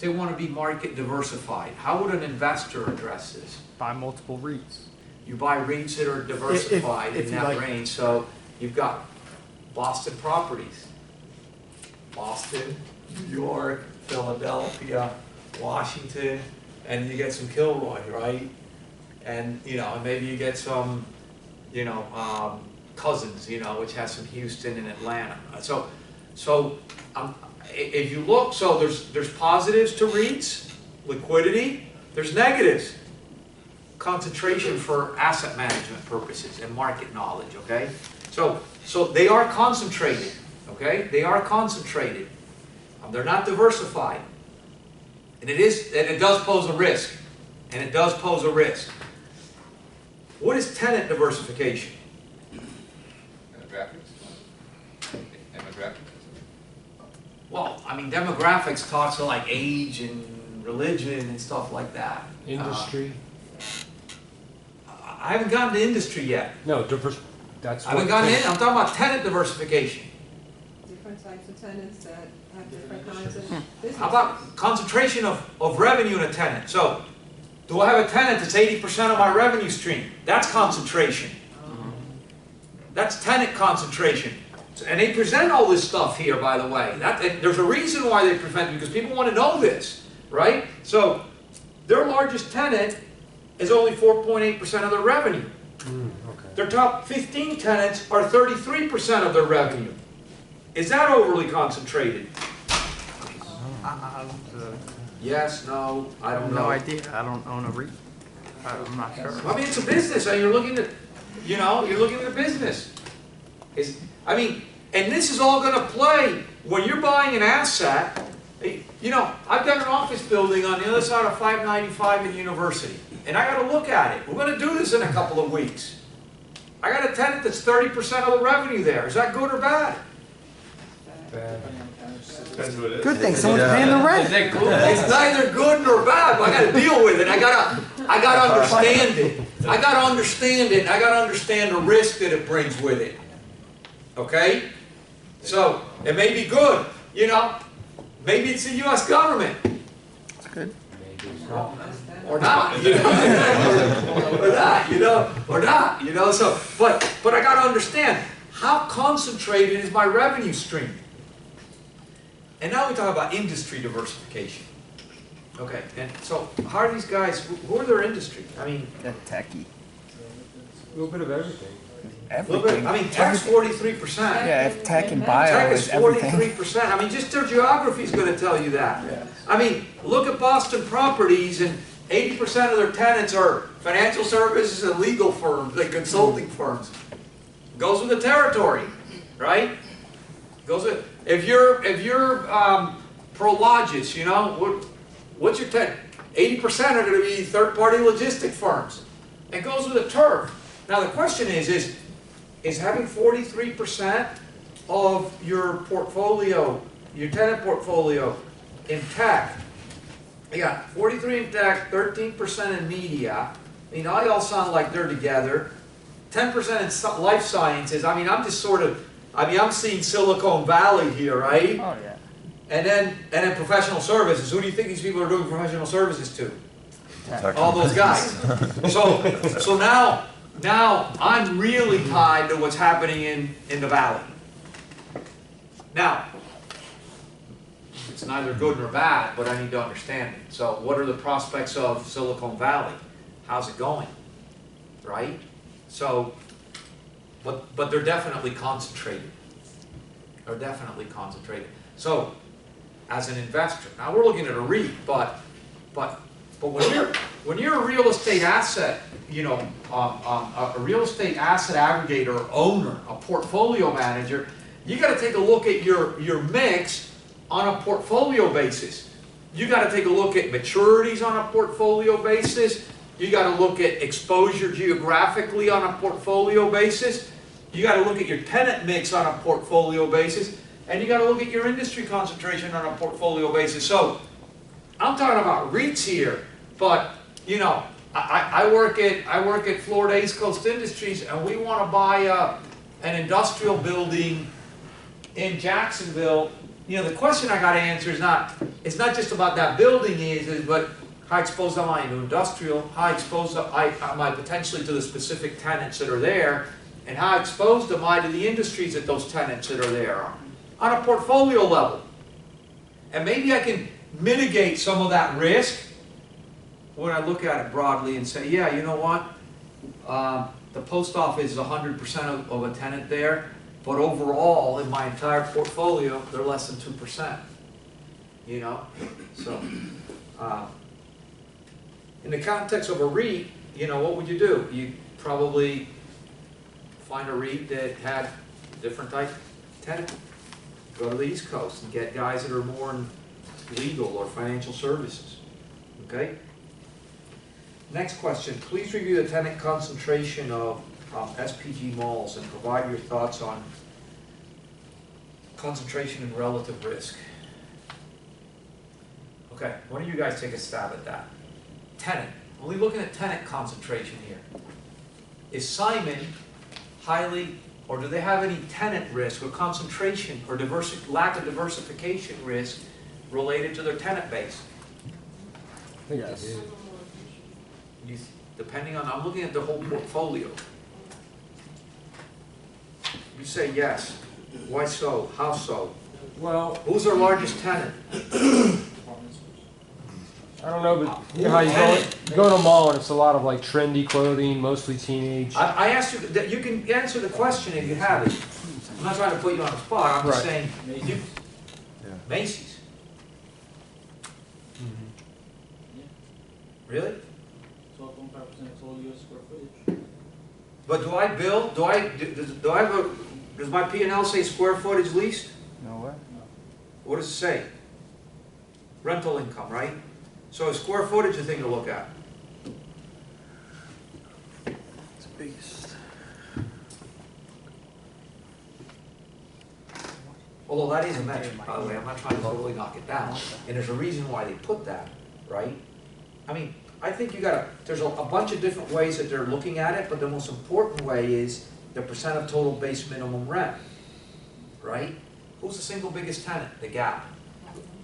they want to be market diversified. How would an investor address this? Buy multiple REITs. You buy REITs that are diversified if in you that like. range. So you've got Boston properties. Boston, New York, Philadelphia, Washington, and you get some Kilroy, right? And, you know, maybe you get some, you know, Cousins, you know, which has some Houston and Atlanta. So if you look, so there's positives to REITs, liquidity. There's negatives, concentration for asset management purposes and market knowledge. Okay, so they are concentrated. Okay, they are concentrated. They're not diversified, and it does pose a risk. And it does pose a risk. What is tenant diversification? Demographics. Well, I mean, demographics talks to like age and religion and stuff like that. Industry? I haven't gotten to industry yet. No, diverse. That's I haven't gotten in. I'm talking about tenant diversification. Different types of tenants that have different kinds of businesses. How about concentration of revenue in a tenant? So, do I have a tenant that's 80% of my revenue stream? That's concentration. That's tenant concentration. And they present all this stuff here, by the way. There's a reason why they present it, because people want to know this, right? So, their largest tenant is only 4.8% of their revenue. Okay. Their top 15 tenants are 33% of their revenue. Is that overly concentrated? Yes, no, I don't know. No idea. I don't own a REIT. I'm not sure. I mean, it's a business, and you're looking at, you know, you're looking at a business. I mean, and this is all going to play when you're buying an asset. You know, I've got an office building on the other side of 595 in University, and I got to look at it. We're going to do this in a couple of weeks. I got a tenant that's 30% of the revenue there. Is that good or bad? Bad. Depends who it is. Good thing someone's paying the rent. It's neither good nor bad, but I got to deal with it. I gotta understand it. I gotta understand it. I gotta understand the risk that it brings with it. Okay? So it may be good, you know. Maybe it's the U.S. government. That's good. Or not, you know. or not, you know. Or not, you know. So, but I gotta understand, how concentrated is my revenue stream? And now we talk about industry diversification. Okay, and so how are these guys, who are their industry? I mean, They're techie. A little bit of everything. a little bit, I mean, tech's 43%. Yeah, if tech and bio Tech is is everything. 43%. I mean, just their geography is going to tell you that. I mean, look at Boston Properties, and 80% of their tenants are financial services and legal firms, like consulting firms. Goes with the territory, right? Goes with, if you're Prologis, you know, what's your tenant? 80% are going to be third-party logistic firms. It goes with the turf. Now the question is having 43% of your portfolio, your tenant portfolio, in tech? You got 43 in tech, 13% in media. I mean, they all sound like they're together. 10% in life sciences. I mean, I'm just sort of, I'm seeing Silicon Valley here, right? Oh yeah. And then professional services. Who do you think these people are doing professional services to? All those guys. So now I'm really tied to what's happening in the valley. Now, it's neither good nor bad, but I need to understand it. So what are the prospects of Silicon Valley? How's it going? Right? So, but they're definitely concentrated. They're definitely concentrated. So, as an investor, now we're looking at a REIT, but when you're a real estate asset, you know, a real estate asset aggregator or owner, a portfolio manager, you got to take a look at your mix on a portfolio basis. You got to take a look at maturities on a portfolio basis. You got to look at exposure geographically on a portfolio basis. You got to look at your tenant mix on a portfolio basis. And you got to look at your industry concentration on a portfolio basis. So, I'm talking about REITs here, but you know, I work at Florida East Coast Industries, and we want to buy an industrial building in Jacksonville. You know, the question I got to answer is not, it's not just about that building but how exposed am I to industrial, how exposed am I potentially to the specific tenants that are there, and how exposed am I to the industries that those tenants that are there are, on a portfolio level. And maybe I can mitigate some of that risk when I look at it broadly and say, yeah, you know what? The post office is 100% of a tenant there, but overall, in my entire portfolio, they're less than 2%. You know? So, in the context of a REIT, you know, what would you do? You probably find a REIT that had different type tenant. Go to the East Coast and get guys that are more in legal or financial services. Okay? Next question. Please review the tenant concentration of SPG malls and provide your thoughts on concentration and relative risk. Okay, why don't you guys take a stab at that? Tenant. Only looking at tenant concentration here. Is Simon highly, or do they have any tenant risk or concentration or lack of diversification risk related to their tenant base? I think Yes. they did. Depending on, I'm looking at the whole portfolio. You say yes. Why so? How so? Well, Who's our largest tenant? I don't know, but you know how you go to a mall and it's a lot of like trendy clothing, mostly teenage. I asked you, that you can answer the question if you have it. I'm not trying to put you on the spot, I'm just Right. saying, Macy's. Really? 12.5% of total US square footage. But do I bill, does my P&L say square footage leased? No way. What does it say? Rental income, right? So is square footage a thing to look at? It's a beast. Although that is a metric, by the way, I'm not trying to totally knock it down. And there's a reason why they put that, right? I mean, I think there's a bunch of different ways that they're looking at it, but the most important way is the percent of total base minimum rent, right? Who's the single biggest tenant? The Gap.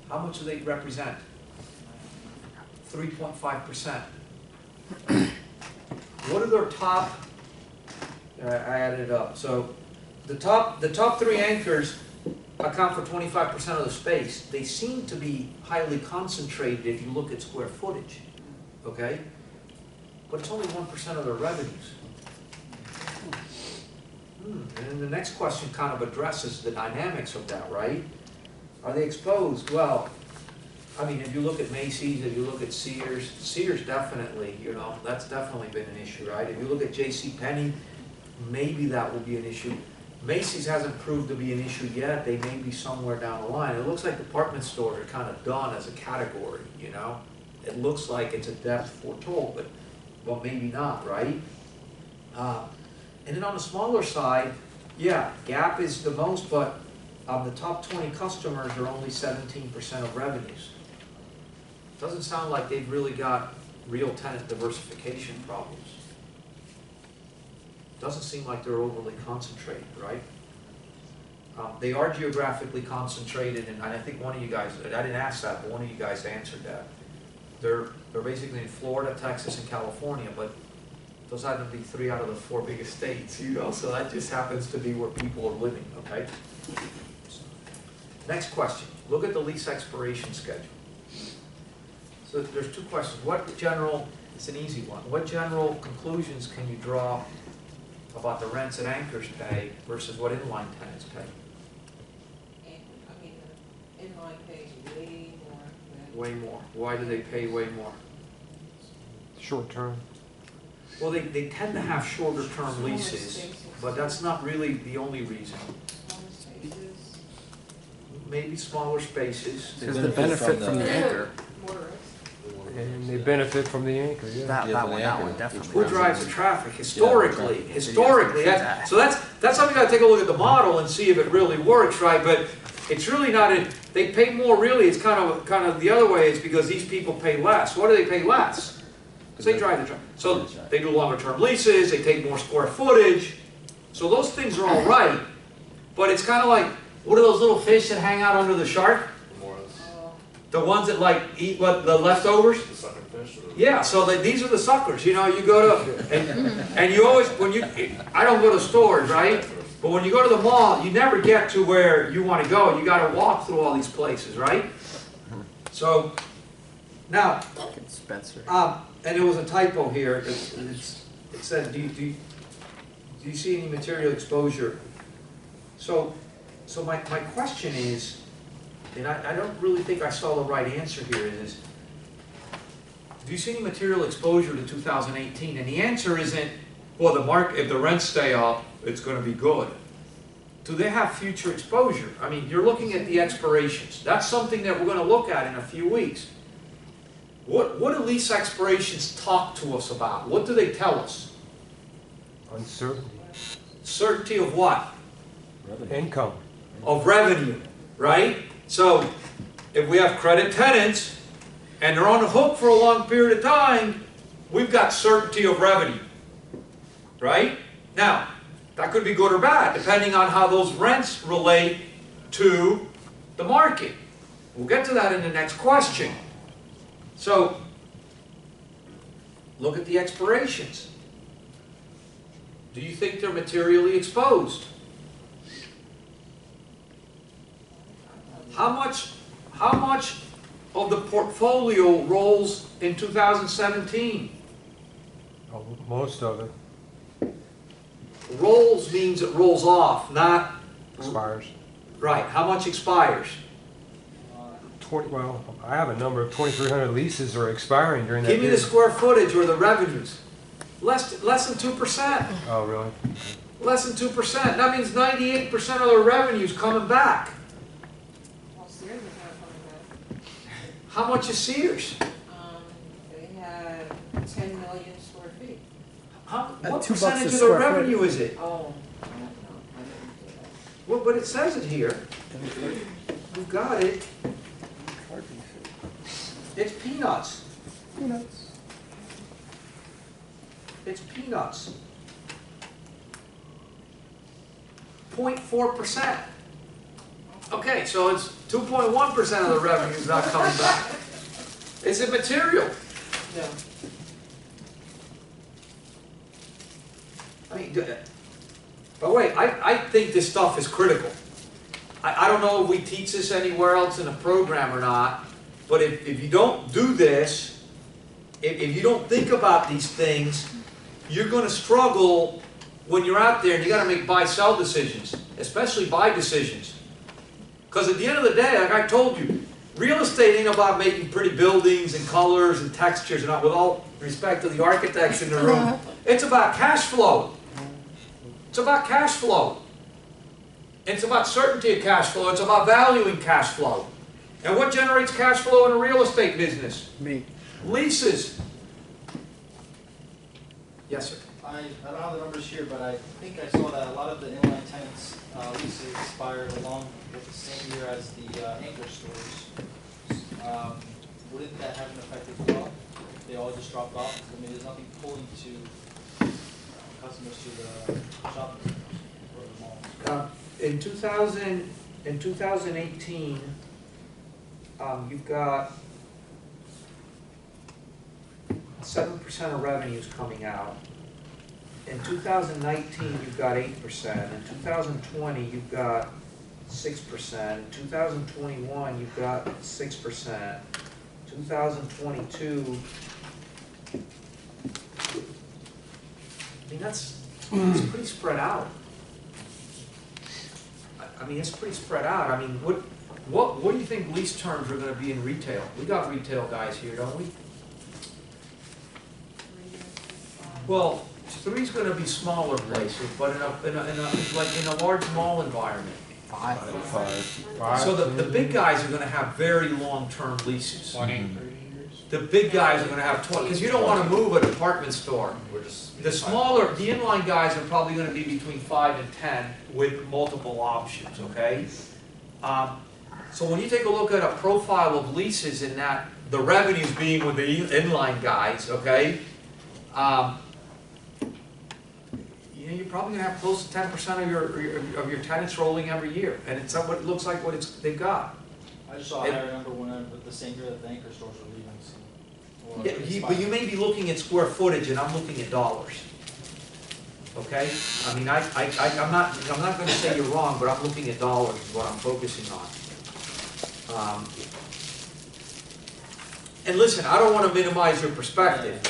How much do they represent? 3.5%. What are their top, I added it up, so the top three anchors account for 25% of the space. They seem to be highly concentrated if you look at square footage, okay? But it's only 1% of their revenues. And then the next question kind of addresses the dynamics of that, right? Are they exposed? Well, I mean, if you look at Macy's, if you look at Sears definitely, you know, that's definitely been an issue, right? If you look at JCPenney, maybe that will be an issue. Macy's hasn't proved to be an issue yet. They may be somewhere down the line. It looks like department stores are kind of done as a category, you know? It looks like it's a death foretold, but maybe not, right? And then on the smaller side, yeah, Gap is the most, but the top 20 customers are only 17% of revenues. Doesn't sound like they've really got real tenant diversification problems. Doesn't seem like they're overly concentrated, right? They are geographically concentrated, and I think one of you guys, I didn't ask that, but one of you guys answered that. They're basically in Florida, Texas, and California, but those happen to be 3 out of the 4 biggest states, you know, so that just happens to be where people are living, okay? Next question, look at the lease expiration schedule. So there's 2 questions. It's an easy one. What general conclusions can you draw about the rents that anchors pay versus what inline tenants pay? And, I mean, the inline pays way more than. Way more. Why do they pay way more? Short term. Well, they tend to have shorter term Smaller leases, spaces. but that's not really the only reason. Smaller spaces, Maybe smaller spaces. Because the benefit from the anchor, more risk. And they benefit from the anchor, yeah. that would definitely. Who drives the traffic? Historically, so that's something you gotta take a look at the model and see if it really works, right? But it's really not, they pay more really, it's kind of the other way, it's because these people pay less. Why do they pay less? Because they drive the traffic. So they do longer term leases, they take more square footage, so those things are all right, but it's kind of like, what are those little fish that hang out under the shark? More or less. Oh, The ones that like eat what, the leftovers? The sucker fish or? Yeah, so these are the suckers, you know, you go to, and you always, I don't go to stores, right? But when you go to the mall, you never get to where you want to go. You got to walk through all these places, right? So, now, Spencer. and there was a typo here. It said, do you see any material exposure? So my question is, and I don't really think I saw the right answer here, is, do you see any material exposure to 2018? And the answer isn't, well, if the rents stay up, it's going to be good. Do they have future exposure? I mean, you're looking at the expirations. That's something that we're going to look at in a few weeks. What do lease expirations talk to us about? What do they tell us? Uncertainty. Certainty of what? Income. Of revenue, right? So, if we have credit tenants, and they're on the hook for a long period of time, we've got certainty of revenue, right? Now, that could be good or bad, depending on how those rents relate to the market. We'll get to that in the next question. So, look at the expirations. Do you think they're materially exposed? How much of the portfolio rolls in 2017? Oh, most of it Rolls means it rolls off, not... expires. Right, how much expires? 20. Well, I have a number of 2,300 leases are expiring during that Give me the period. square footage or the revenues. Less than 2%. Oh, really? Less than 2%. That means 98% of their revenue's coming back. Well, Sears is not coming How much is Sears? back. They had 10 million square feet. What $2 a percentage of the square foot. revenue is it? Oh, I don't know, I didn't do that. Well, but it says it here. We've got it. It's peanuts. Peanuts. It's peanuts. 0.4%. Okay, so it's 2.1% of the revenue is not coming back. It's immaterial. No. I mean, but wait, I think this stuff is critical. I don't know if we teach this anywhere else in a program or not, but if you don't do this, if you don't think about these things, you're going to struggle when you're out there and you got to make buy-sell decisions, especially buy decisions. Because at the end of the day, like I told you, real estate ain't about making pretty buildings and colors and textures, and with all respect to the architects in the room, it's about cash flow. It's about cash flow. It's about certainty of cash flow. It's about valuing cash flow. And what generates cash flow in a real estate business? Me. Leases. Yes, sir. I don't have the numbers here, but I think I saw that a lot of the inline tenants' leases expired along with the same year as the anchor stores. Wouldn't that have an effect as well? They all just dropped off? I mean, there's nothing pulling to customers to the shopping centers or the malls. In 2018, you've got 7% of revenues coming out. In 2019, you've got 8%. In 2020, you've got 6%. In 2021, you've got 6%. 2022, I mean, it's pretty spread out. I mean, it's pretty spread out. I mean, what do you think lease terms are going to be in retail? We got retail guys here, don't we? Well, 3's going to be smaller places, but in a large mall environment. 5. So the big guys are going to have very long-term leases. 20, 30 years. The big guys are going to have 20, because you don't want to move a department store. The smaller, the inline guys are probably going to be between 5 and 10 with multiple options, okay? So when you take a look at a profile of leases in that, the revenues being with the inline guys, okay? You're probably going to have close to 10% of your tenants rolling every year, and it's what it looks like they've got. I just saw a higher number the same year that the anchor stores were leaving, so. or Yeah, but you may be looking at square footage and I'm looking at dollars. Okay? I mean, I'm not gonna say you're wrong, but I'm looking at dollars is what I'm focusing on. And listen, I don't wanna minimize your perspective.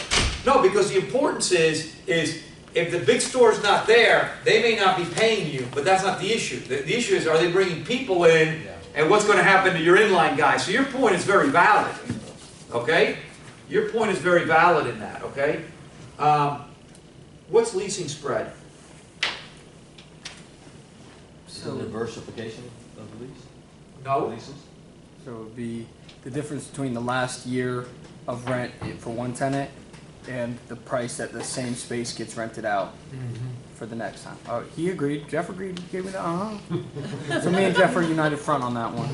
No, because the importance is if the big store's not there, they may not be paying you, but that's not the issue. The issue is, are they bringing people in, and what's gonna happen to your inline guys? So your point is very valid, okay? Your point is very valid in that, okay? What's leasing spread? So diversification of the lease? No? Leases? So it would be the difference between the last year of rent for one tenant and the price that the same space gets rented out for the next time. Oh, he agreed. Jeff agreed. He gave me the So me and Jeff are united front on that one.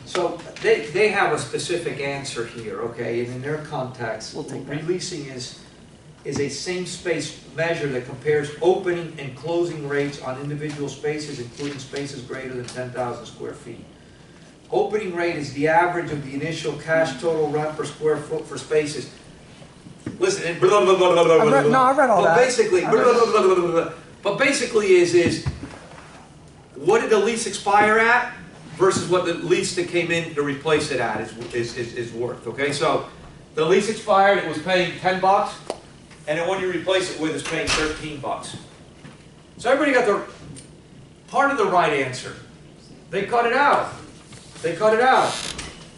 So they have a specific answer here, okay, and in their context, We'll take that. releasing is a same space measure that compares opening and closing rates on individual spaces, including spaces greater than 10,000 square feet. Opening rate is the average of the initial cash total rent per square foot for spaces. Listen, and blah, blah, blah, blah, blah, blah, blah. I read all But that. basically, blah, blah, blah, blah, blah, blah. But basically is what did the lease expire at versus what the lease that came in to replace it at is worth, okay? So the lease expired, it was paying $10, and then what you replace it with is paying $13. So everybody got the part of the right answer. They cut it out. They cut it out.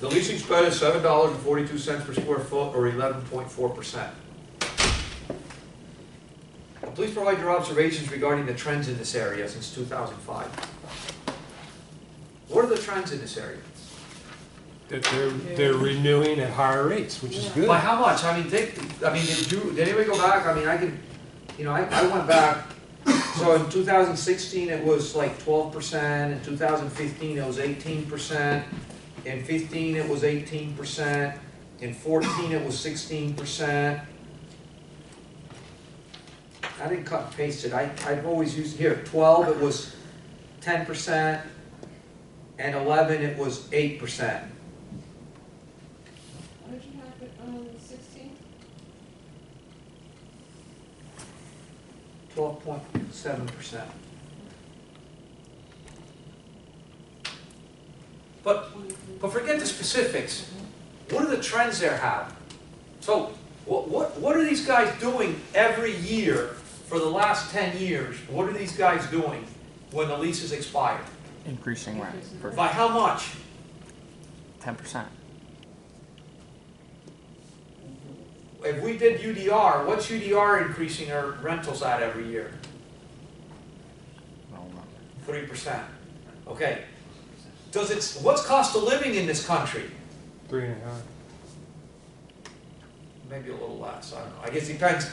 The leasing spread is $7.42 per square foot, or 11.4%. Please provide your observations regarding the trends in this area since 2005. What are the trends in this area? That they're renewing at higher rates, which is good. By how much? I mean, did anybody go back? I mean, I can, I went back. So in 2016 it was like 12%. In 2015 it was 18%. In 15 it was 18%. In 14 it was 16%. I didn't cut and paste it. I've always used here. 12 it was 10%, and 11 it was 8%. What did you have it on 16? 12.7%. But forget the specifics. What do the trends there have? So what are these guys doing every year for the last 10 years? What are these guys doing when the leases expire? Increasing rent for By how much? 10%. If we did UDR, what's UDR increasing our rentals at every year? I don't remember. 3%. Okay. What's cost of living in this country? 3.5. Maybe a little less, I don't know. I guess it depends.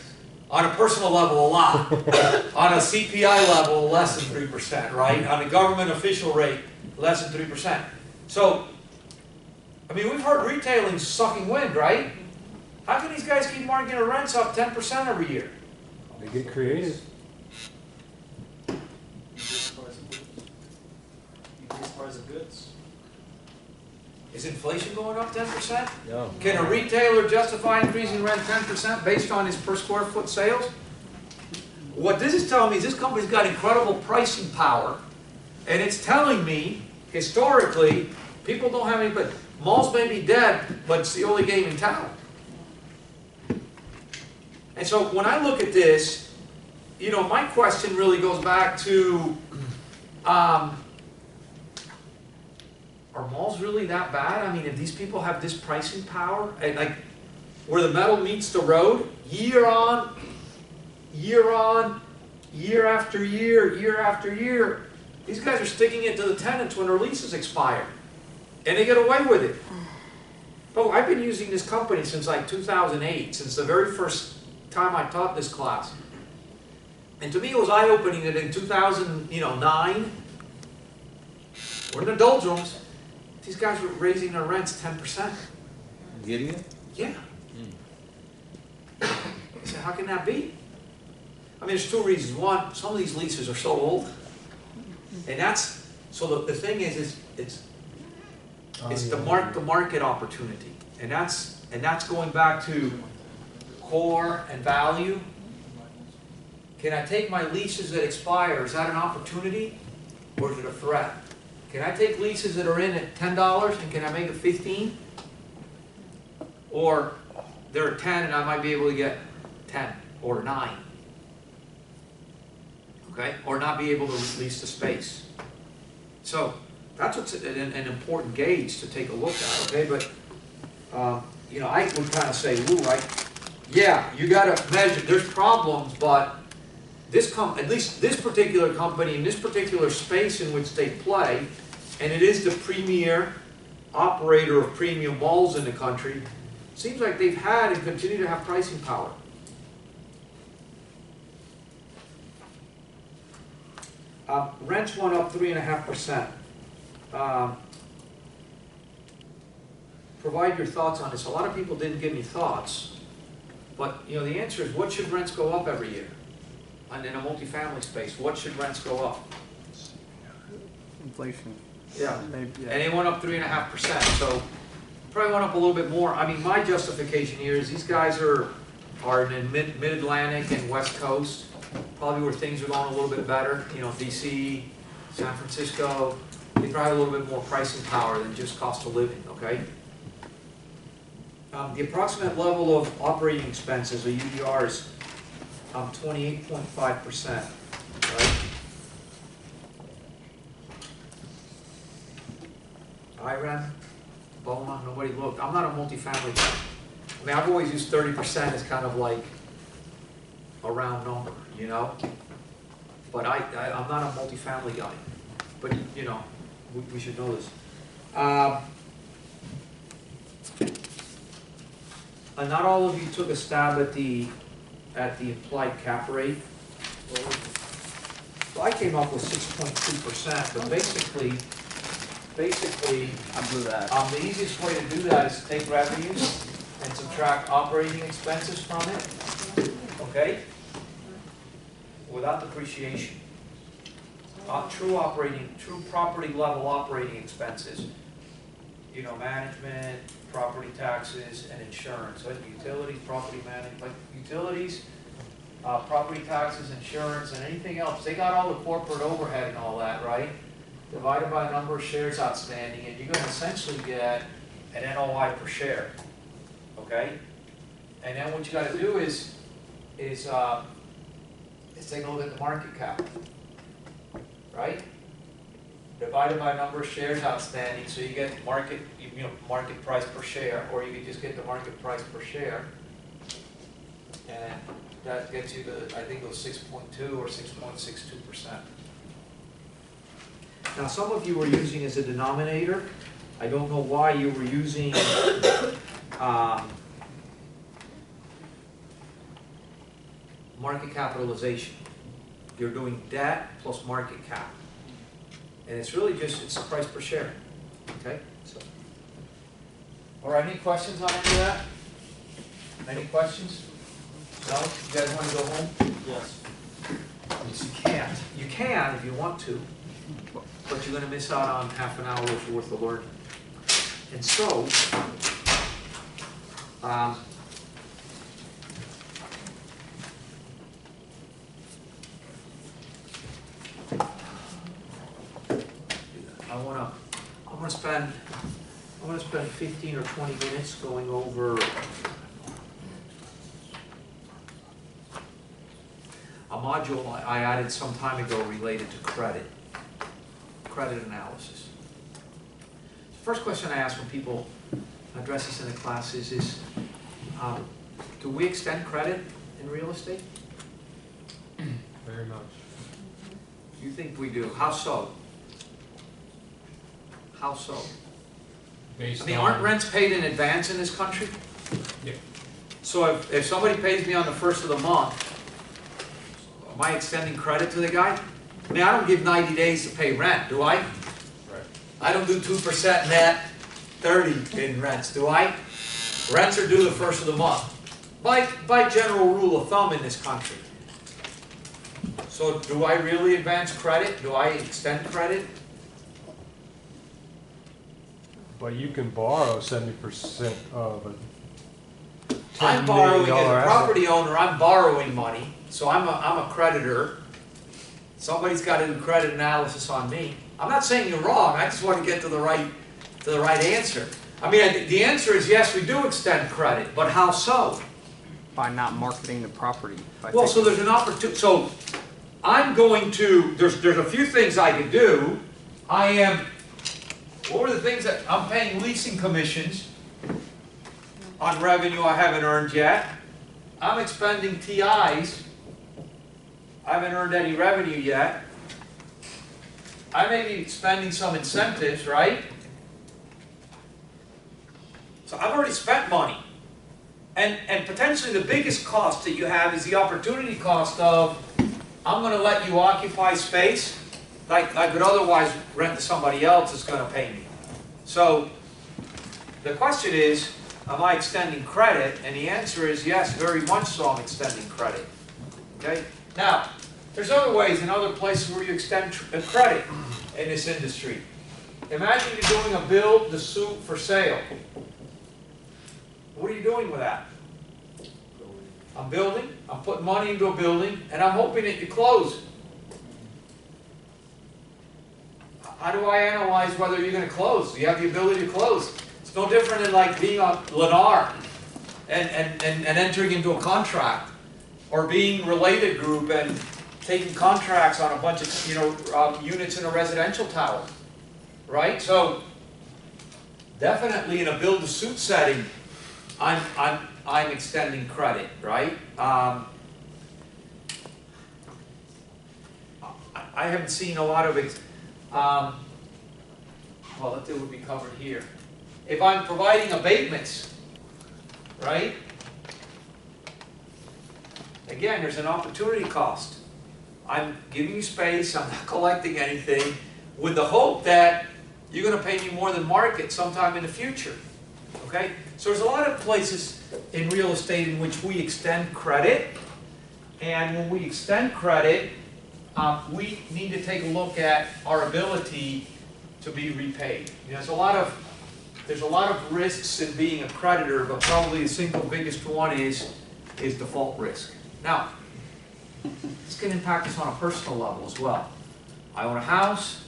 On a personal level, a lot. On a CPI level, less than 3%, right? On a government official rate, less than 3%. So, I mean, we've heard retailing sucking wind, right? How can these guys keep marking their rents up 10% every year? They get creative. Increase price of goods. Is inflation going up 10%? No. Can a retailer justify increasing rent 10% based on his per square foot sales? What this is telling me is this company's got incredible pricing power, and it's telling me, historically, people don't have any, but malls may be dead, but it's the only game in town. And so when I look at this, my question really goes back to, are malls really that bad? I mean, if these people have this pricing power, and like where the metal meets the road, year on, year after year, these guys are sticking it to the tenants when their leases expire, and they get away with it. Oh, I've been using this company since like 2008, since the very first time I taught this class. And to me it was eye-opening that in 2009, we're in the doldrums, these guys were raising their rents 10%. Getting it? Yeah. I said, how can that be? I mean, there's two reasons. One, some of these leases are so old, and that's So the thing is it's the market opportunity, and that's going back to core and value. Can I take my leases that expire, is that an opportunity, or is it a threat? Can I take leases that are in at $10 and can I make it 15? Or they're at 10 and I might be able to get 10 or 9. Okay? Or not be able to lease the space. So that's what's an important gauge to take a look at, okay? But, you know, I would kind of say, Lou, yeah, you got to measure, there's problems, but at least this particular company in this particular space in which they play, and it is the premier operator of premium malls in the country, seems like they've had and continue to have pricing power. Rents went up 3.5%. Provide your thoughts on this. A lot of people didn't give me thoughts, but you know the answer is, what should rents go up every year? And in a multifamily space, what should rents go up? Inflation. Yeah. Maybe, yeah. And it went up 3.5%, so probably went up a little bit more. I mean, my justification here is these guys are in mid-Atlantic and West Coast, probably where things are going a little bit better. You know, DC, San Francisco, they probably have a little bit more pricing power than just cost of living, okay? The approximate level of operating expenses, the UDR, is 28.5%, right? IREM, BOMA, nobody looked. I'm not a multifamily guy. I mean, I've always used 30% as kind of like a round number, you know? But I'm not a multifamily guy. But, you know, we should know this. And not all of you took a stab at the implied cap rate. So I came up with 6.2%, but basically, I blew that. the easiest way to do that is to take revenues and subtract operating expenses from it, okay? Without depreciation. True property level operating expenses. You know, management, property taxes, and insurance. So utilities, property management, like utilities, property taxes, insurance, and anything else. They got all the corporate overhead and all that, right? Divided by the number of shares outstanding, and you're going to essentially get an NOI per share, okay? And then what you got to do is take a look at the market cap, right? Divided by number of shares outstanding, so you get market price per share, or you can just get the market price per share, and that gets you to, I think it was 6.2 or 6.62%. Now, some of you were using as a denominator. I don't know why you were using market capitalization. You're doing debt plus market cap. And it's really just, it's the price per share, okay? So, all right, any questions on any of that? Any questions? No? You guys want to go home? Yes. Yes, you can't. You can if you want to, but you're going to miss out on half an hour's worth of learning. And so, I want to spend 15 or 20 minutes going over a module I added some time ago related to credit analysis. The first question I ask when people address this in the classes is, do we extend credit in real estate? Very much. You think we do? How so? How so? Based I mean, aren't rents paid in advance in this country? Yeah. So if somebody pays me on the first of the month, am I extending credit to the guy? I mean, I don't give 90 days to pay rent, do I? Right. I don't do 2% net, 30 in rents, do I? Rents are due the first of the month. By general rule of thumb in this country. So do I really advance credit? Do I extend credit? But you can borrow 70% of a I'm $10 borrowing, million as a asset. property owner, I'm borrowing money, so I'm a creditor. Somebody's got to do credit analysis on me. I'm not saying you're wrong, I just want to get to the right answer. I mean, the answer is yes, we do extend credit, but how so? By not marketing the property. Well, so there's an opportunity, so I'm going to, there's a few things I could do. What were the things that, I'm paying leasing commissions on revenue I haven't earned yet. I'm expending TIs. I haven't earned any revenue yet. I may be spending some incentives, right? So I've already spent money. And potentially the biggest cost that you have is the opportunity cost of, I'm going to let you occupy space like I could otherwise rent to somebody else that's going to pay me. So the question is, am I extending credit? And the answer is yes, very much so I'm extending credit. Okay? Now, there's other ways in other places where you extend credit in this industry. Imagine you're doing a build to suit for sale. What are you doing with that? I'm building, I'm putting money into a building, and I'm hoping that you close. How do I analyze whether you're going to close? You have the ability to close. It's no different than like being on Lennar and entering into a contract, or being related group and taking contracts on a bunch of units in a residential tower, right? So definitely in a build-to-suit setting, I'm extending credit, right? I haven't seen a lot of well, that would be covered here. If I'm providing abatements, right? Again, there's an opportunity cost. I'm giving you space, I'm not collecting anything, with the hope that you're going to pay me more than market sometime in the future. Okay? So there's a lot of places in real estate in which we extend credit, and when we extend credit, we need to take a look at our ability to be repaid. You know, there's a lot of risks in being a creditor, but probably the single biggest one is default risk. Now, this can impact us on a personal level as well. I own a house,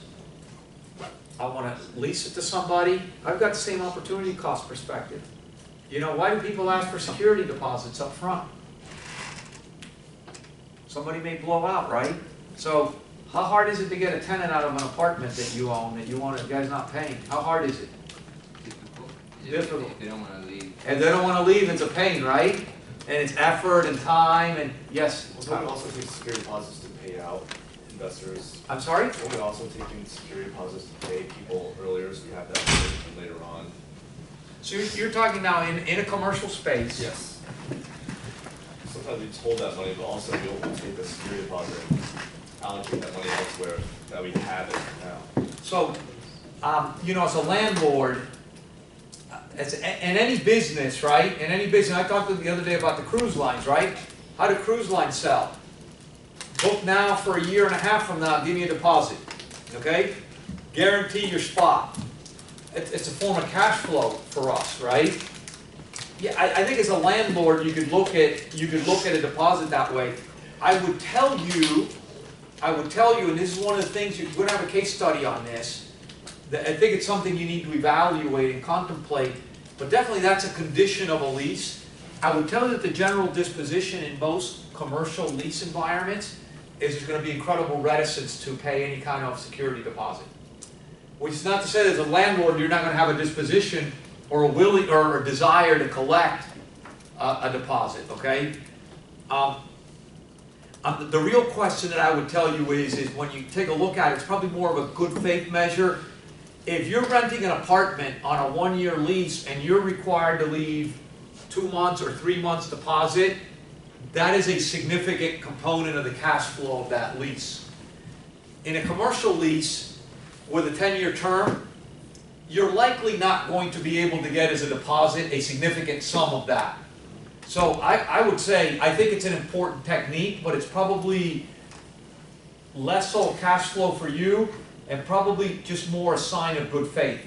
I want to lease it to somebody, I've got the same opportunity cost perspective. You know, why do people ask for security deposits up front? Somebody may blow out, right? So, how hard is it to get a tenant out of an apartment that you own, that you want the guy's not paying? How hard is it? Difficult. If they don't want to leave. And they don't want to leave, it's a pain, right? And it's effort and time and, yes? Well, we also take security deposits to pay out investors. I'm sorry? Well, we also taking security deposits to pay people earlier, so we have that provision later on. So you're talking now in a commercial space. Yes. Sometimes we just hold that money, but also we will take the security deposit and allocate that money elsewhere that we have it now. So, you know, as a landlord, in any business, right? In any business, I talked the other day about the cruise lines, right? How do cruise lines sell? Book now for a year and a half from now, give me a deposit, okay? Guarantee your spot. It's a form of cash flow for us, right? Yeah, I think as a landlord, you could look at a deposit that way. I would tell you, and this is one of the things, you're going to have a case study on this, that I think it's something you need to evaluate and contemplate, but definitely that's a condition of a lease. I would tell you that the general disposition in most commercial lease environments is there's going to be incredible reticence to pay any kind of security deposit. Which is not to say that as a landlord you're not going to have a disposition or a willing or a desire to collect a deposit, okay? The real question that I would tell you is when you take a look at it, it's probably more of a good faith measure. If you're renting an apartment on a 1-year lease and you're required to leave 2 months or 3 months deposit, that is a significant component of the cash flow of that lease. In a commercial lease with a 10-year term, you're likely not going to be able to get as a deposit a significant sum of that. So I would say, I think it's an important technique, but it's probably less so cash flow for you and probably just more a sign of good faith.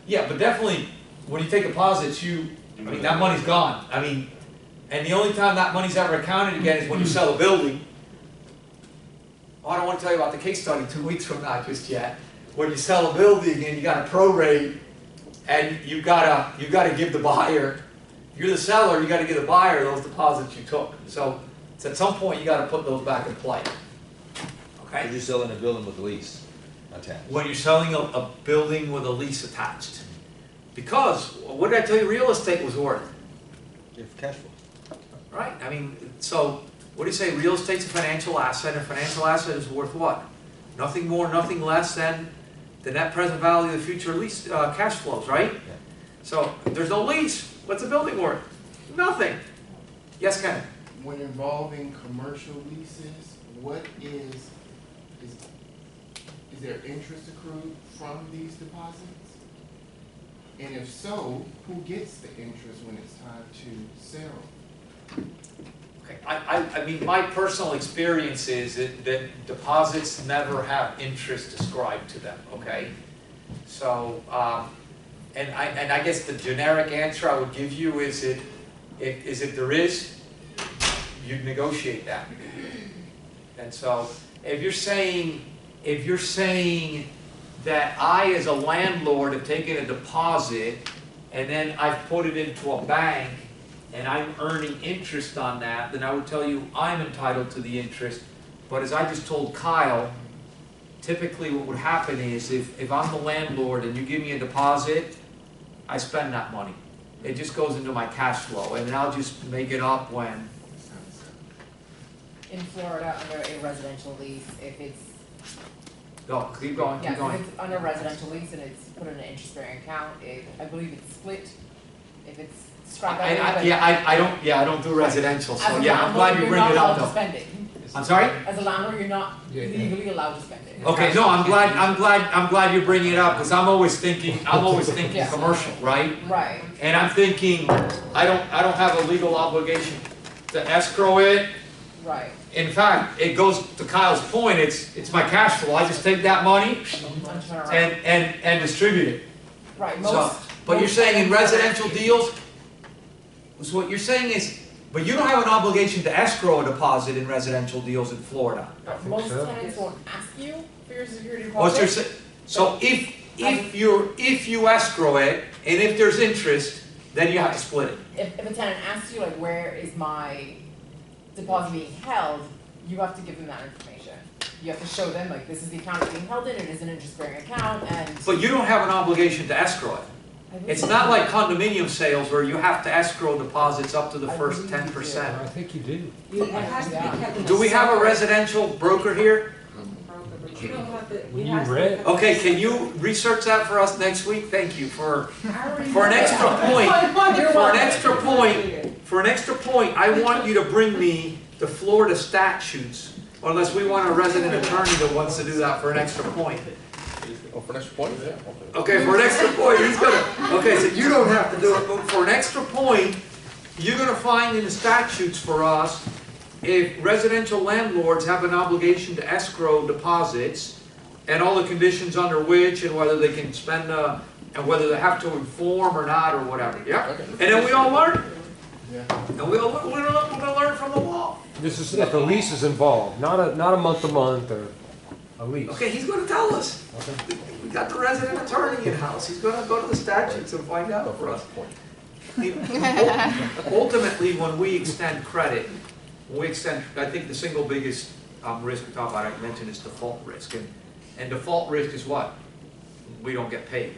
Yeah, but definitely, when you take deposits, I mean, that money's gone. I mean, and the only time that money's ever accounted again is when you sell a building. Oh, I don't want to tell you about the case study 2 weeks from now just yet. When you sell a building and you got a prorate, and you gotta give the buyer, if you're the seller, you gotta give the buyer those deposits you took. So at some point, you gotta put those back in play. Okay? You're selling a building with a lease attached. When you're selling a building with a lease attached. Because, what did I tell you real estate was worth? You have cash flow. Right? I mean, so, what do you say, real estate's a financial asset, and a financial asset is worth what? Nothing more, nothing less than the net present value of the future lease, cash flows, right? Yeah. So, if there's no lease, what's a building worth? Nothing. Yes, Ken? When involving commercial leases, what is there interest accrued from these deposits? And if so, who gets the interest when it's time to sell? Okay, I mean, my personal experience is that deposits never have interest ascribed to them, okay? So, and I guess the generic answer I would give you is if there is, you'd negotiate that. And so, if you're saying that I, as a landlord, have taken a deposit and then I've put it into a bank and I'm earning interest on that, then I would tell you I'm entitled to the interest. But as I just told Kyle, typically what would happen is if I'm the landlord and you give me a deposit, I spend that money. It just goes into my cash flow, and then I'll just make it up when. In Florida, under a residential lease, if it's, Go, keep going, keep yeah, going. if it's under a residential lease and it's put in an interest-bearing account, I believe it's split. If it's described that way, but I don't do residential, so as a yeah, I'm glad you landlord, bring it you're not up allowed to though. spend it. I'm sorry? As a landlord, you're not legally allowed to spend it. Okay, no, I'm glad you're bringing it up, because I'm always thinking Yeah. commercial, right? Right. And I'm thinking, I don't have a legal obligation to escrow it. Right. In fact, it goes to Kyle's point, it's my cash flow, I just take that money And turn around. and distribute it. Right, So, most. but you're most saying in tenants are residential actually- deals, so what you're saying is, but you don't have an obligation to escrow a deposit in residential deals in Florida. Most so. tenants won't ask you for your security What's your, deposit. so if you escrow it, and if there's interest, then you have to split it. If a tenant asks you, like, where is my deposit being held, you have to give them that information. You have to show them, like, this is the account it's being held in, it is an interest-bearing account, and. But you don't have an obligation to escrow it. I believe It's not like condominium sales where you have to escrow deposits up to the first 10%. I think you do. It has to be kept in Do we have a separate residential broker here? broker, but you don't have to, When it you has to be rent- kept Okay, in can you research that for us next week? Thank you for I already an know extra that. point. You're For an welcome. extra point, for an extra point, I want you to bring me the Florida statutes, unless we want a resident attorney that wants to do that for an extra point. Oh, for an extra point? Yeah. Okay, for an extra point, he's gonna, okay, so you don't have to do it, but for an extra point, you're gonna find in the statutes for us, if residential landlords have an obligation to escrow deposits, and all the conditions under which, and whether they can spend, and whether they have to inform or not, or whatever, yeah? And then we all learn. And we're gonna learn from the law. This is if a lease is involved, not a month to month or a lease. Okay, he's gonna tell us. Okay. We got the resident attorney in-house, he's gonna go to the statutes and find out for us. Ultimately, when we extend credit, I think the single biggest risk we talk about, I mentioned, is default risk. And default risk is what? We don't get paid.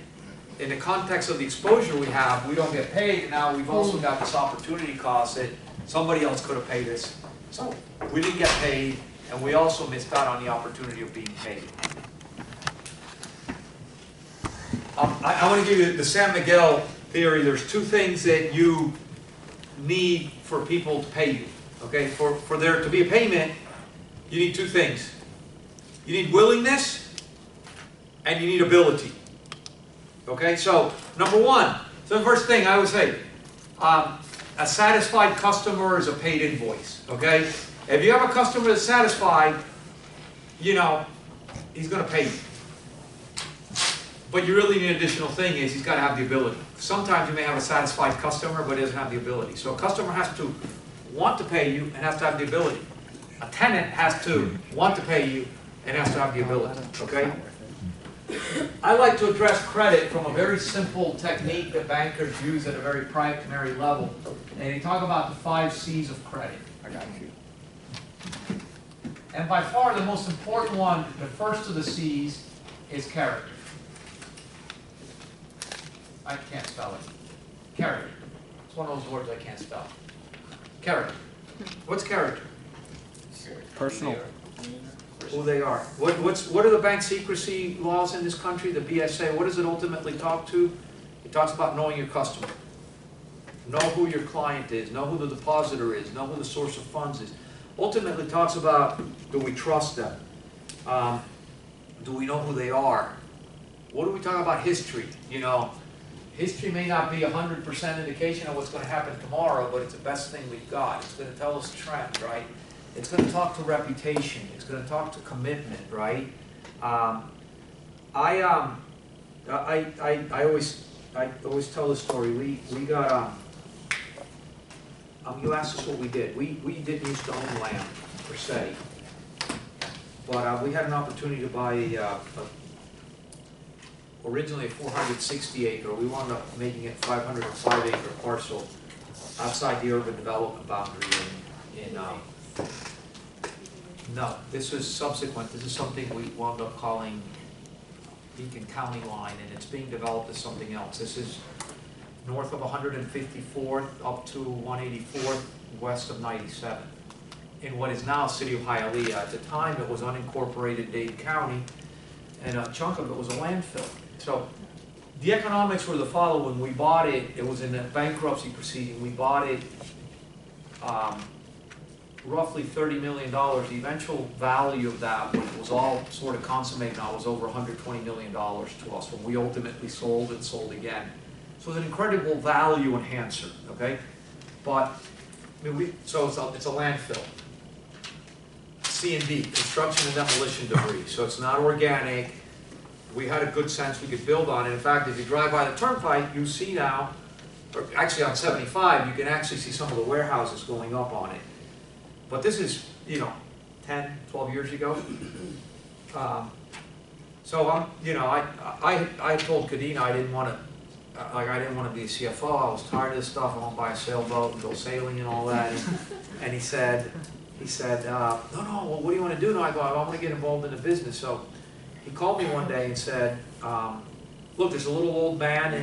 In the context of the exposure we have, we don't get paid, and now we've also got this opportunity cost that somebody else could have paid us. So we didn't get paid, and we also missed out on the opportunity of being paid. I want to give you the San Miguel theory. There's two things that you need for people to pay you. Okay, for there to be a payment, you need two things. You need willingness, and you need ability. Okay, so number one, so the first thing I would say, a satisfied customer is a paid invoice. Okay, if you have a customer that's satisfied, you know, he's going to pay you. But you really need an additional thing is he's gotta have the ability. Sometimes you may have a satisfied customer, but he doesn't have the ability. So a customer has to want to pay you and has to have the ability. A tenant has to want to pay you and has to have the ability, okay? I like to address credit from a very simple technique that bankers use at a very primary level. And they talk about the 5 C's of credit. I got you. And by far the most important one, the first of the C's, is character. I can't spell it. Character. It's one of those words I can't spell. Character. What's character? Personal. Who they are. What are the bank secrecy laws in this country, the BSA? What does it ultimately talk to? It talks about knowing your customer. Know who your client is, know who the depositor is, know who the source of funds is. Ultimately talks about, do we trust them? Do we know who they are? What do we talk about history? You know, history may not be 100% indication of what's going to happen tomorrow, but it's the best thing we've got. It's going to tell us trend, right? It's going to talk to reputation. It's going to talk to commitment, right? I always tell this story. We got you asked us what we did. We didn't used to own land per se, but we had an opportunity to buy originally a 460 acre. We wound up making it 505 acre parcel outside the urban development boundary no, this was subsequent. This is something we wound up calling Beacon County Line, and it's being developed as something else. This is north of 154th up to 184th, west of 97, in what is now City of Hialeah. At the time, it was unincorporated Dade County, and a chunk of it was a landfill. So the economics were the following. We bought it. It was in a bankruptcy proceeding. We bought it roughly $30 million. The eventual value of that, when it was all sort of consummated now, was over $120 million to us when we ultimately sold and sold again. So it's an incredible value enhancer, okay? But, I mean, so it's a landfill. C&D, construction and demolition debris. So it's not organic. We had a good sense we could build on it. In fact, if you drive by the turnpike, you see now, or actually on 75, you can actually see some of the warehouses going up on it. But this is, you know, 10, 12 years ago. So I told Kadena I didn't want to be a CFO. I was tired of this stuff. I want to buy a sailboat and go sailing and all that. And he said, no, well, what do you want to do? No, I go, I want to get involved in the business. So he called me one day and said, look, there's a little old man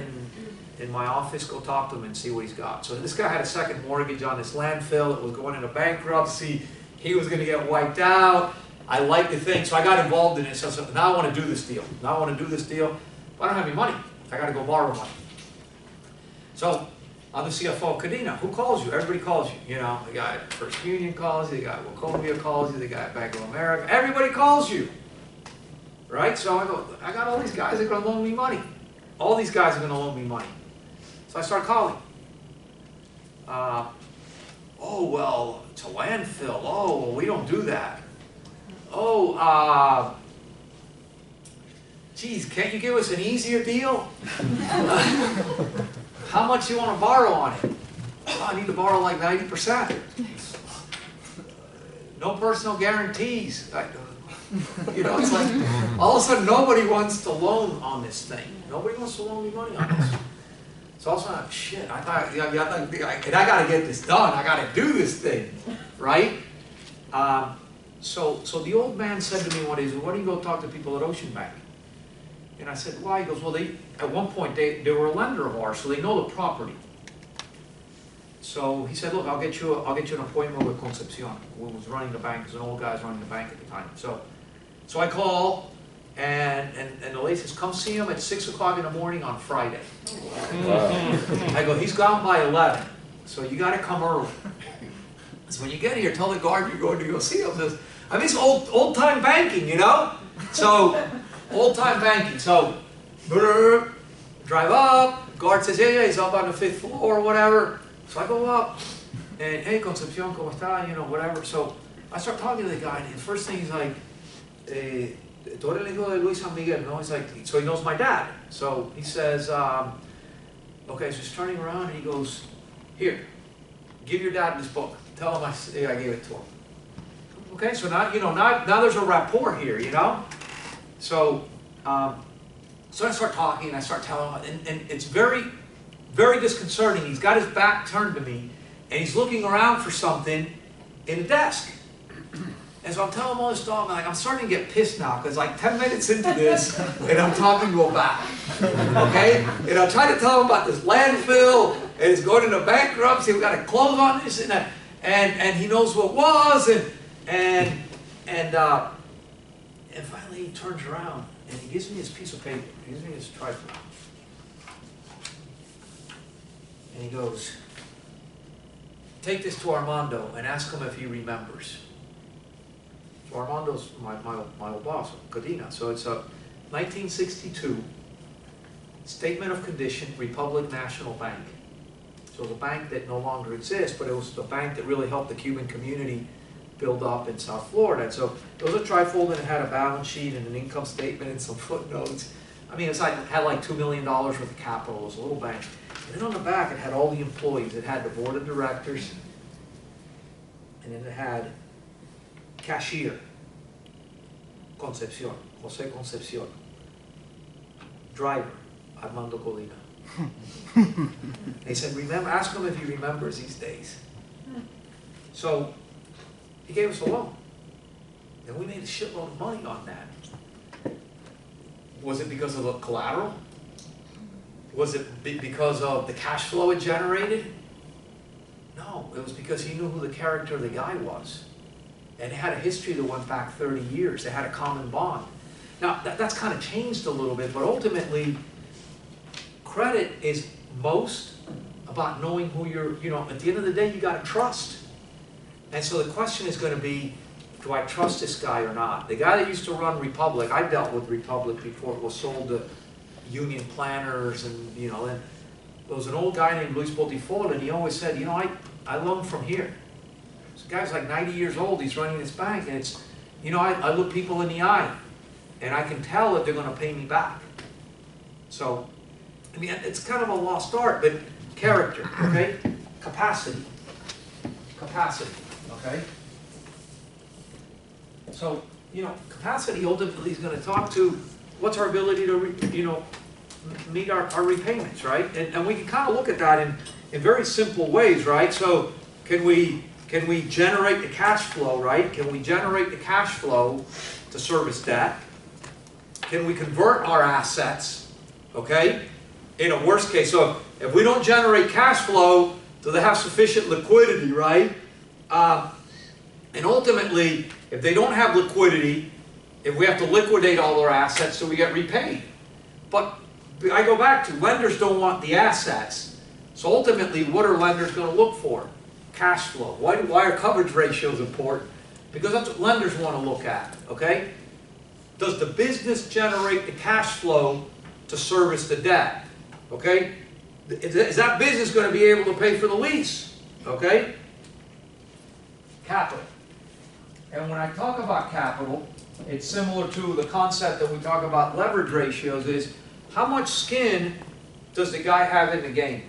in my office, go talk to him and see what he's got. So this guy had a second mortgage on this landfill. It was going into bankruptcy. He was going to get wiped out. I liked the thing, so I got involved in it. So now I want to do this deal. Now I want to do this deal. But I don't have any money. I got to go borrow money. So I'm the CFO of Kadena. Who calls you? Everybody calls you. You know, the guy at First Union calls you. The guy at Wachovia calls you. The guy at Bank of America. Everybody calls you. Right? So I go, I got all these guys that are going to loan me money. All these guys are going to loan me money. So I start calling. Oh, well, it's a landfill. Oh, well, we don't do that. Oh, geez, can't you give us an easier deal? How much you want to borrow on it? Oh, I need to borrow like 90%. No personal guarantees. You know, it's like, all of a sudden, nobody wants to loan on this thing. Nobody wants to loan me money on this. So all of a sudden, shit, I thought, I got to get this done. I got to do this thing, right? So the old man said to me one day, he said, why don't you go talk to people at Ocean Bank? And I said, why? He goes, well, at one point, they were a lender of ours, so they know the property. So he said, look, I'll get you an appointment with Concepcion, who was running the bank. There's an old guy running the bank at the time. So I call, and the lady says, come see him at 6 o'clock in the morning on Friday. I go, he's gone by 11, so you got to come early. So when you get here, tell the guard you're going to go see him. I mean, it's old-time banking, you know? So, old-time banking. So, drive up, guard says, yeah, he's up on the 5th floor or whatever. So I go up, and hey, Concepcion, ¿cómo está? You know, whatever. So I start talking to the guy, and the first thing he's like, tú eres el hijo de Luis San Miguel, no? He's like, so he knows my dad. So he says, okay, so he's turning around and he goes, here, give your dad this book. Tell him I gave it to him. Okay, so now, now there's a rapport here, So, so I start talking and I start telling him, and it's very, very disconcerting. He's got his back turned to me and he's looking around for something in the desk. And so I'm telling him all this stuff, and I'm starting to get pissed now, because like 10 minutes into this, and I'm talking to him back. Okay? And I'm trying to tell him about this landfill, and it's going into bankruptcy, we've got to close on this and that. And he knows what it was, and finally he turns around, and he gives me his piece of paper. He gives me his trifle. And he goes, take this to Armando and ask him if he remembers. So Armando's my old boss, Codina. So it's a 1962 Statement of Condition, Republic National Bank. So it's a bank that no longer exists, but it was the bank that really helped the Cuban community build up in South Florida. And so it was a trifold, and it had a balance sheet and an income statement and some footnotes. I mean, it had like $2 million worth of capital. It was a little bank. And then on the back, it had all the employees. It had the board of directors, and then it had cashier, Concepcion, Jose Concepcion. Driver, Armando Colina. They said, remember, ask him if he remembers these days. So he gave us a loan. And we made a shitload of money on that. Was it because of the collateral? Was it because of the cash flow it generated? No, it was because he knew who the character of the guy was. And it had a history that went back 30 years. They had a common bond. Now, that's kind of changed a little bit, but ultimately, credit is most about knowing who you're, at the end of the day, you got to trust. And so the question is going to be, do I trust this guy or not? The guy that used to run Republic, I dealt with Republic before it was sold to union planners, and, then there was an old guy named Luis Botifol, and he always said, I loan from here. This guy's like 90 years old, he's running this bank, and it's, I look people in the eye, and I can tell that they're going to pay me back. So, I mean, it's kind of a lost art, but character, okay? Capacity, okay? So, capacity ultimately is going to talk to what's our ability to, meet our repayments, right? And we can kind of look at that in very simple ways, right? So, can we generate the cash flow, right? Can we generate the cash flow to service debt? Can we convert our assets, okay? In a worst case, so if we don't generate cash flow, do they have sufficient liquidity, right? And ultimately, if they don't have liquidity, if we have to liquidate all our assets, so we get repaid. But I go back to, lenders don't want the assets. So ultimately, what are lenders going to look for? Cash flow. Why are coverage ratios important? Because that's what lenders want to look at, okay? Does the business generate the cash flow to service the debt, okay? Is that business going to be able to pay for the lease, okay? Capital. And when I talk about capital, it's similar to the concept that we talk about leverage ratios, is how much skin does the guy have in the game?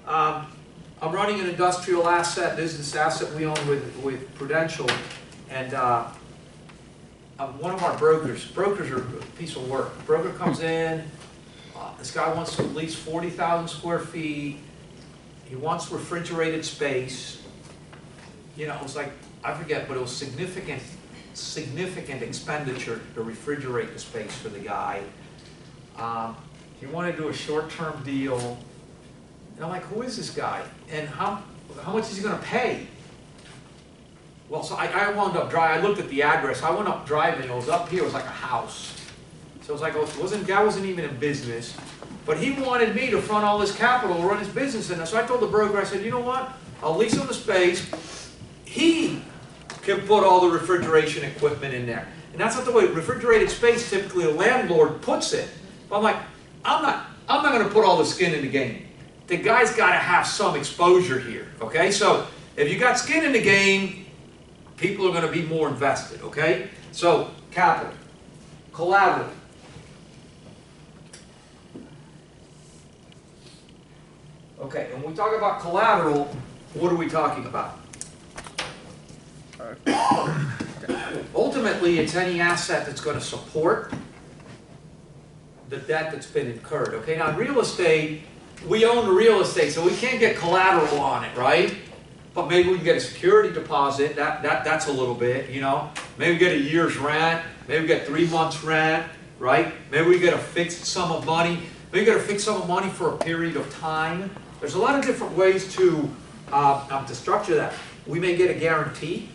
I'm running an industrial asset. This is this asset we own with Prudential, and one of our brokers are a piece of work. Broker comes in, this guy wants to lease 40,000 square feet, he wants refrigerated space. It was like, I forget, but it was significant expenditure to refrigerate the space for the guy. He wanted to do a short-term deal. And I'm like, who is this guy? And how much is he going to pay? Well, so I wound up driving. I looked at the address. I went up driving. It was up here. It was like a house. So it was like, guy wasn't even in business. But he wanted me to front all his capital to run his business. And so I told the broker, I said, you know what? I'll lease him the space. He can put all the refrigeration equipment in there. And that's not the way refrigerated space, typically a landlord puts it. But I'm like, I'm not going to put all the skin in the game. The guy's got to have some exposure here, okay? So if you got skin in the game, people are going to be more invested, okay? So capital. collateral. Okay, and when we talk about collateral, what are we talking about? Ultimately, it's any asset that's going to support the debt that's been incurred. Okay, now real estate, we own the real estate, so we can't get collateral on it, right? But maybe we can get a security deposit, that's a little bit, you know. Maybe we get a year's rent, maybe we get 3 months rent, right? Maybe we get a fixed sum of money, maybe we get a fixed sum of money for a period of time. There's a lot of different ways to structure that. We may get a guarantee.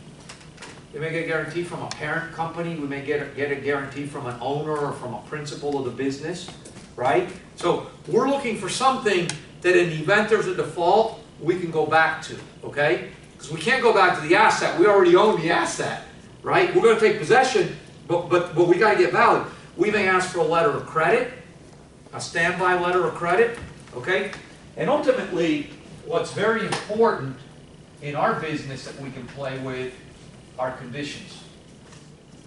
We may get a guarantee from a parent company. We may get a guarantee from an owner or from a principal of the business, right? So we're looking for something that in the event there's a default, we can go back to, okay? Because we can't go back to the asset. We already own the asset, right? We're going to take possession, but we got to get valid. We may ask for a letter of credit, a standby letter of credit, okay? And ultimately, what's very important in our business that we can play with are conditions.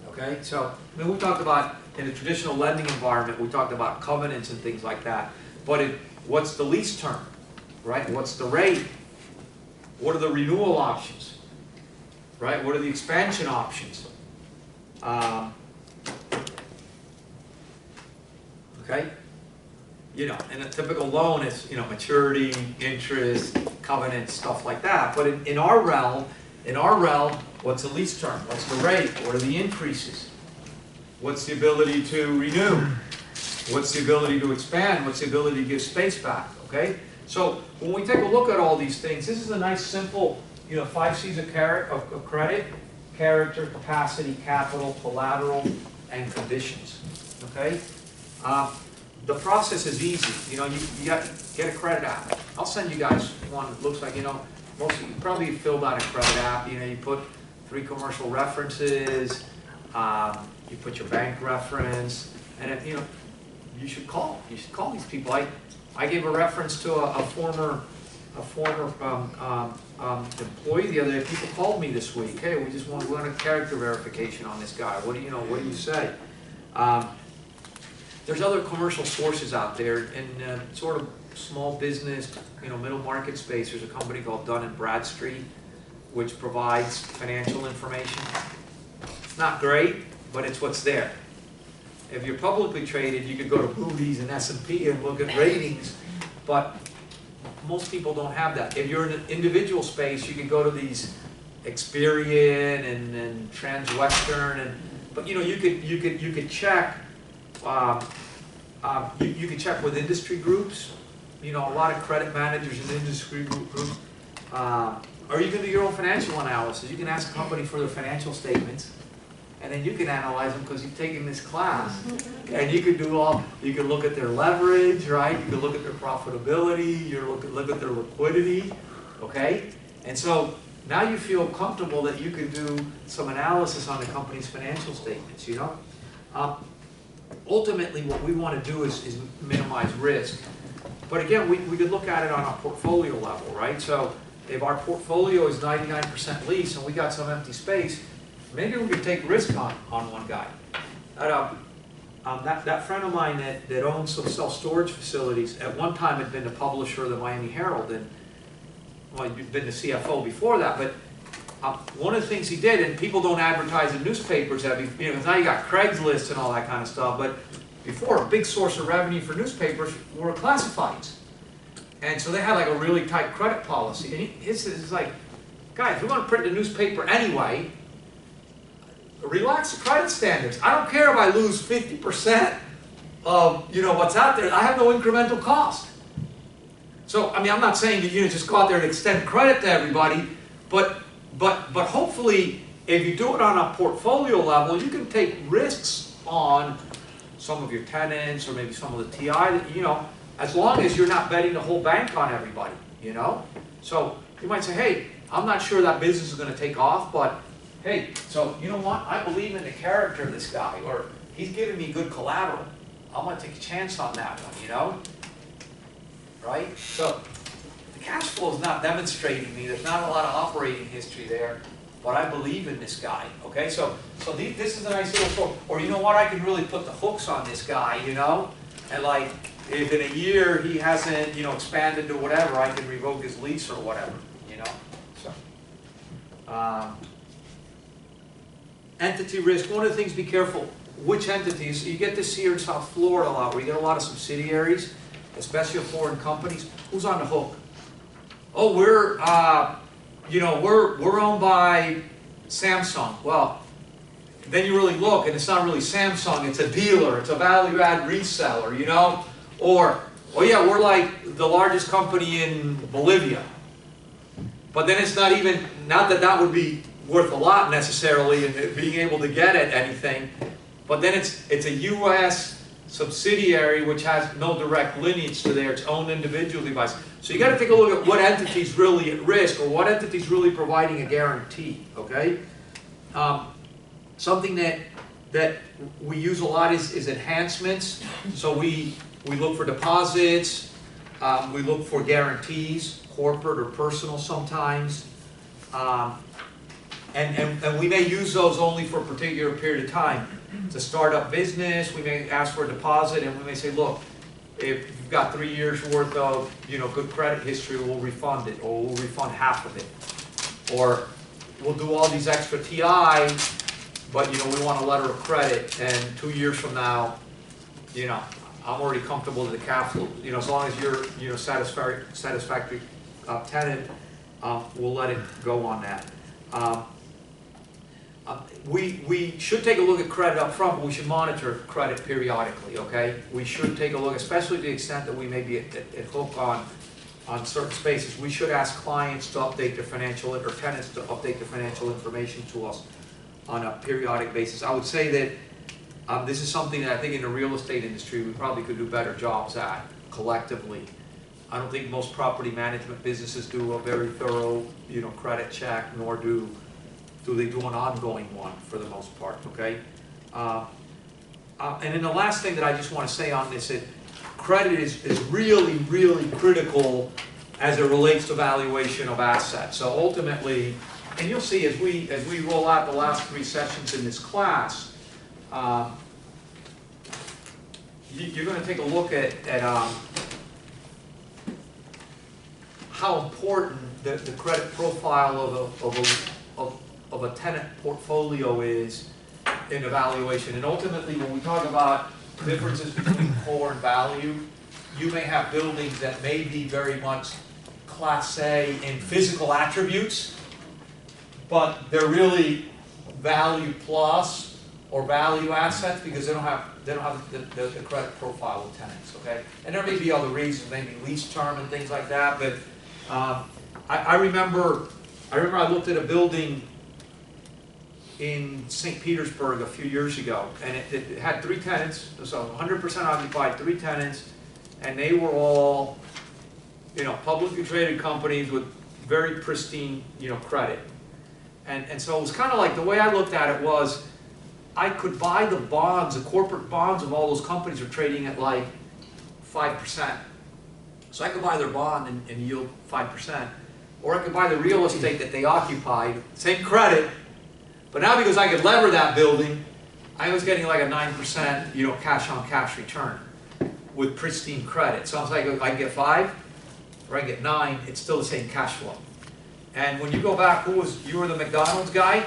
Okay, so I mean, we talked about in a traditional lending environment, we talked about covenants and things like that. But what's the lease term, right? What's the rate? What are the renewal options, right? What are the expansion options? Okay, you know, and a typical loan is, you know, maturity, interest, covenants, stuff like that. But in our realm, what's the lease term? What's the rate? What are the increases? What's the ability to renew? What's the ability to expand? What's the ability to give space back? Okay? So when we take a look at all these things, this is a nice simple, you know, 5 C's of credit: character, capacity, capital, collateral, and conditions. Okay? The process is easy. You know, you got get a credit app. I'll send you guys one that looks like, you know, most of you probably filled out a credit app. You know, you put 3 commercial references, you put your bank reference, and if, you know, you should call these people. I gave a reference to a former employee the other day. People called me this week. Hey, we just want a character verification on this guy. What do you say? There's other commercial sources out there in sort of small business, you know, middle market space. There's a company called Dun & Bradstreet, which provides financial information. It's not great, but it's what's there. If you're publicly traded, you could go to Moody's and S&P and look at ratings, but most people don't have that. If you're in an individual space, you could go to these Experian and Transwestern, but you know, you could check. You can check with industry groups. You know, a lot of credit managers in industry groups. Or you can do your own financial analysis. You can ask a company for their financial statements, and then you can analyze them because you've taken this class. And you can you can look at their leverage, right? You can look at their profitability. You look at their liquidity, okay? And so now you feel comfortable that you can do some analysis on the company's financial statements, you know? Ultimately, what we want to do is minimize risk. But again, we could look at it on a portfolio level, right? So if our portfolio is 99% lease and we got some empty space, maybe we could take risk on one guy. That friend of mine that owns some self-storage facilities, at one time had been the publisher of the Miami Herald, and well, he'd been the CFO before that, but one of the things he did, and people don't advertise in newspapers, you know, because now you got Craigslist and all that kind of stuff, but before, a big source of revenue for newspapers were classifieds. And so they had like a really tight credit policy. And his like, guys, we're going to print the newspaper anyway. Relax the credit standards. I don't care if I lose 50% of, you know, what's out there. I have no incremental cost. So, I mean, I'm not saying that you just go out there and extend credit to everybody, but hopefully, if you do it on a portfolio level, you can take risks on some of your tenants or maybe some of the TI, that, you know, as long as you're not betting the whole bank on everybody, you know? So you might say, hey, I'm not sure that business is going to take off, but hey, so you know what? I believe in the character of this guy, or he's giving me good collateral. I'm going to take a chance on that one, you know? Right? So the cash flow is not demonstrating me. There's not a lot of operating history there. but I believe in this guy, okay? So this is a nice little story. Or you know what, I can really put the hooks on this guy, you know? And like, if in a year he hasn't, you know, expanded to whatever, I can revoke his lease or whatever, you know? So, entity risk, one of the things, be careful, which entities, you get this here in South Florida a lot, where you get a lot of subsidiaries, especially of foreign companies. Who's on the hook? Oh, we're, you know, we're owned by Samsung. Well, then you really look, and it's not really Samsung, it's a dealer, it's a value-add reseller, you know? Or, oh yeah, we're like the largest company in Bolivia. But then it's not even, not that that would be worth a lot necessarily in being able to get at anything, but then it's a U.S. subsidiary which has no direct lineage to there, its own individual device. So you got to take a look at what entity's really at risk, or what entity's really providing a guarantee, okay? Something that we use a lot is enhancements. So we look for deposits, we look for guarantees, corporate or personal sometimes. And we may use those only for a particular period of time. To start up business, we may ask for a deposit, and we may say, look, if you've got 3 years worth of, you know, good credit history, we'll refund it, or we'll refund half of it. Or we'll do all these extra TI, but you know, we want a letter of credit, and 2 years from now, you know, I'm already comfortable with the capital. You know, as long as you're, you know, satisfactory tenant, we'll let it go on that. We should take a look at credit up front, but we should monitor credit periodically, okay? We should take a look, especially to the extent that we may be at hook on certain spaces. We should ask clients to update their financial, or tenants to update their financial information to us on a periodic basis. I would say that this is something that I think in the real estate industry we probably could do better jobs at collectively. I don't think most property management businesses do a very thorough, you know, credit check, nor do they do an ongoing one for the most part, okay? And then the last thing that I just want to say on this is credit is really, really critical as it relates to valuation of assets. So ultimately, and you'll see as we roll out the last 3 sessions in this class, you're going to take a look at how important the credit profile of a tenant portfolio is in evaluation. And ultimately, when we talk about differences between core and value, you may have buildings that may be very much Class A in physical attributes, but they're really value plus or value assets because they don't have the credit profile of tenants, okay? And there may be other reasons, maybe lease term and things like that, but I remember I looked at a building in St. Petersburg a few years ago, and it had 3 tenants, so 100% occupied, 3 tenants, and they were all, you know, publicly traded companies with very pristine, you know, credit. And so it was kind of like, the way I looked at it was, I could buy the bonds, the corporate bonds of all those companies are trading at like 5%. So I could buy their bond and yield 5%. Or I could buy the real estate that they occupied, same credit, but now because I could lever that building, I was getting like a 9%, you know, cash on cash return with pristine credit. So I was like, I can get 5 or I can get 9, it's still the same cash flow. And when you go back, you were the McDonald's guy?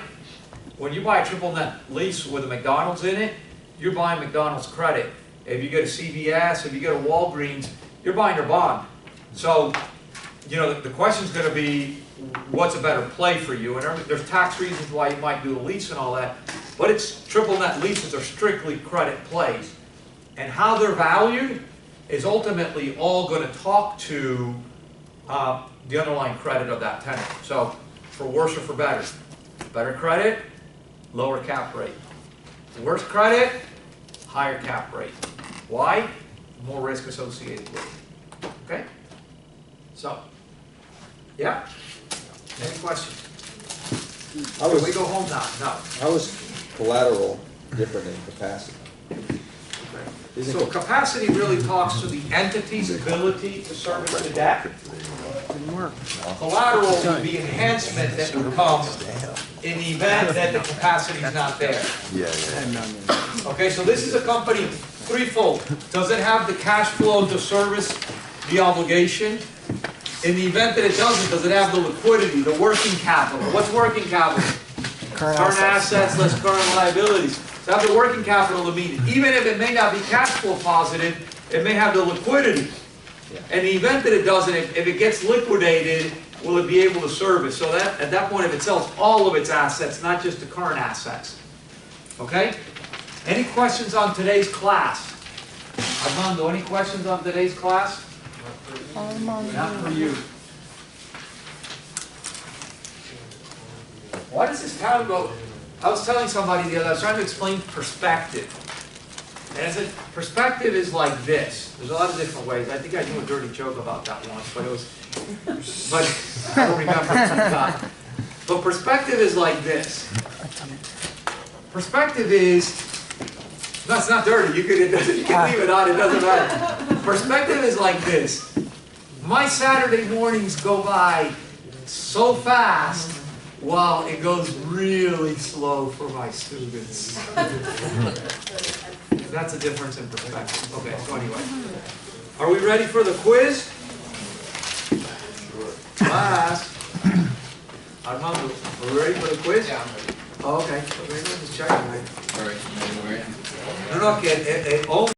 When you buy a triple net lease with a McDonald's in it, you're buying McDonald's credit. If you get a CVS, if you get a Walgreens, you're buying their bond. So, you know, the question's going to be, what's a better play for you? And there's tax reasons why you might do a lease and all that, but it's triple net leases are strictly credit plays. And how they're valued is ultimately all going to talk to the underlying credit of that tenant. So, for worse or for better. Better credit, lower cap rate. Worse credit, higher cap rate. Why? More risk associated with it. Okay? So, yeah? Any questions? Can we go home now? No. How is collateral different in capacity? So capacity really talks to the entity's ability to service the debt. Didn't work. Collateral would be enhancement that would come in the event that the capacity is not there. And none in. Okay, so this is a company threefold. Does it have the cash flow to service the obligation? In the event that it doesn't, does it have the liquidity, the working capital? What's working capital? Current Current assets. assets less current liabilities. So have the working capital to meet it. Even if it may not be cash flow positive, it may have the liquidity. In the event that it doesn't, if it gets liquidated, will it be able to service? So that, at that point, if it sells all of its assets, not just the current assets. Okay? Any questions on today's class? Armando, any questions on today's class? Not for you. Why does this town go? I was telling somebody the other, I was trying to explain perspective. And I said, perspective is like this. There's a lot of different ways. I think I knew a dirty joke about that once, but it was, but I don't remember. But perspective is like this. Perspective is, no, it's not dirty. You can leave it on, it doesn't matter. Perspective is like this. My Saturday mornings go by so fast while it goes really slow for my students. That's a difference in perspective. Okay, so anyway. Are we ready for the quiz? Class. Armando, are we ready for the quiz? Yeah, I'm ready. Oh, okay. So we're just checking, right? All right. No, no, que